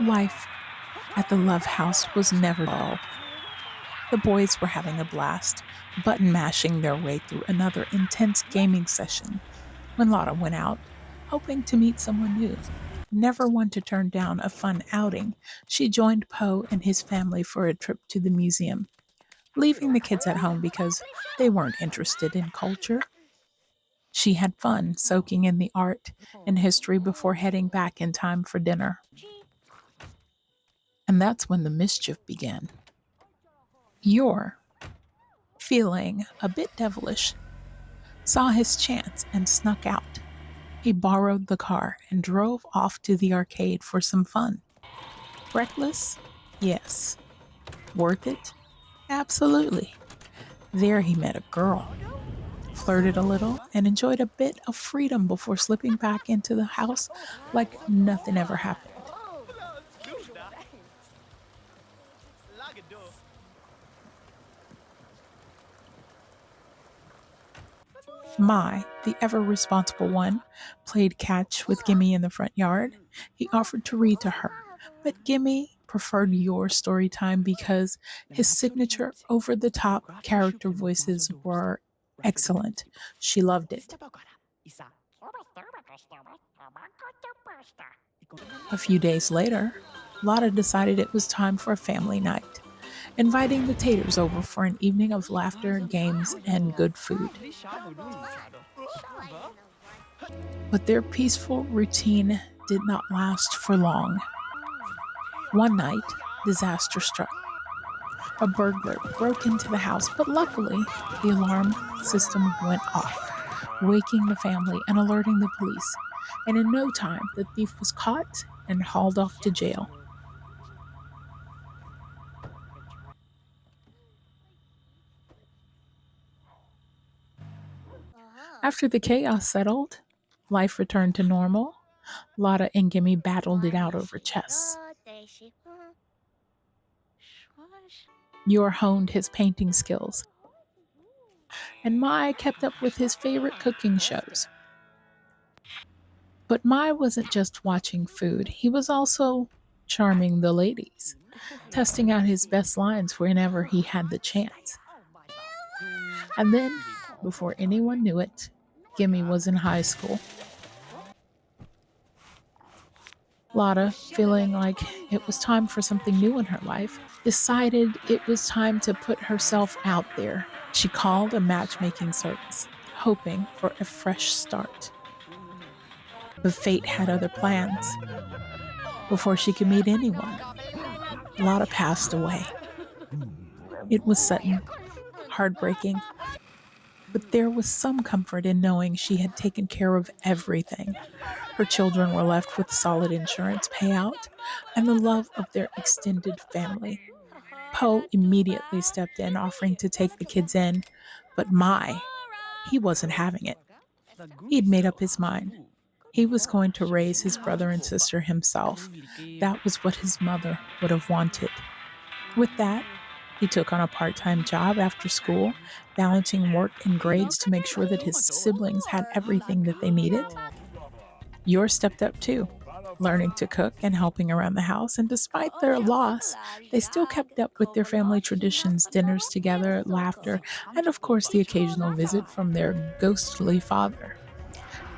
Life at the Love House was never dull. The boys were having a blast, button mashing their way through another intense gaming session when Lotta went out, hoping to meet someone new. Never one to turn down a fun outing, she joined Poe and his family for a trip to the museum, leaving the kids at home because they weren't interested in culture. She had fun soaking in the art and history before heading back in time for dinner. And that's when the mischief began. Yor, feeling a bit devilish, saw his chance and snuck out. He borrowed the car and drove off to the arcade for some fun. Reckless? Yes. Worth it? Absolutely. There he met a girl, flirted a little, and enjoyed a bit of freedom before slipping back into the house like nothing ever happened. Mai, the ever responsible one, played catch with Gimme in the front yard. He offered to read to her, but Gimme preferred your story time because his signature over the top character voices were excellent. She loved it. A few days later, Lotta decided it was time for a family night, inviting the Taters over for an evening of laughter, games, and good food. But their peaceful routine did not last for long. One night, disaster struck. A burglar broke into the house, but luckily, the alarm system went off, waking the family and alerting the police. And in no time, the thief was caught and hauled off to jail. After the chaos settled, life returned to normal. Lotta and Gimme battled it out over chess. Yor honed his painting skills, and Mai kept up with his favorite cooking shows. But Mai wasn't just watching food, he was also charming the ladies, testing out his best lines whenever he had the chance. And then, before anyone knew it, Gimme was in high school. Lotta, feeling like it was time for something new in her life, decided it was time to put herself out there. She called a matchmaking service, hoping for a fresh start. But fate had other plans. Before she could meet anyone, Lotta passed away. It was sudden, heartbreaking, but there was some comfort in knowing she had taken care of everything. Her children were left with solid insurance payout and the love of their extended family. Poe immediately stepped in, offering to take the kids in, but Mai, he wasn't having it. He'd made up his mind. He was going to raise his brother and sister himself. That was what his mother would have wanted. With that, he took on a part-time job after school, balancing work and grades to make sure that his siblings had everything that they needed. Yor stepped up too, learning to cook and helping around the house, and despite their loss, they still kept up with their family traditions, dinners together, laughter, and of course the occasional visit from their ghostly father.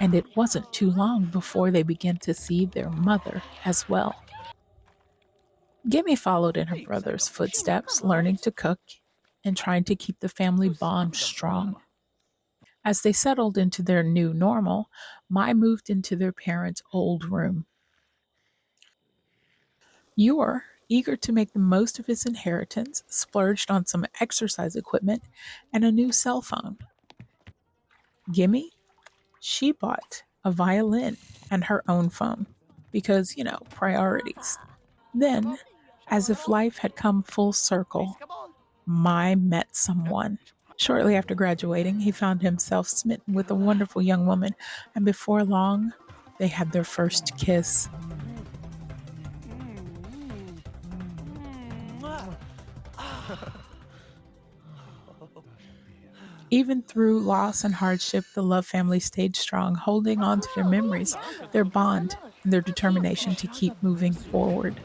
And it wasn't too long before they began to see their mother as well. Gimme followed in her brother's footsteps, learning to cook and trying to keep the family bond strong. As they settled into their new normal, Mai moved into their parents' old room. Yor, eager to make the most of his inheritance, splurged on some exercise equipment and a new cell phone. Gimme, she bought a violin and her own phone because, priorities. Then, as if life had come full circle, Mai met someone. Shortly after graduating, he found himself smitten with a wonderful young woman, and before long, they had their first kiss. Even through loss and hardship, the Love family stayed strong, holding on to their memories, their bond, and their determination to keep moving forward.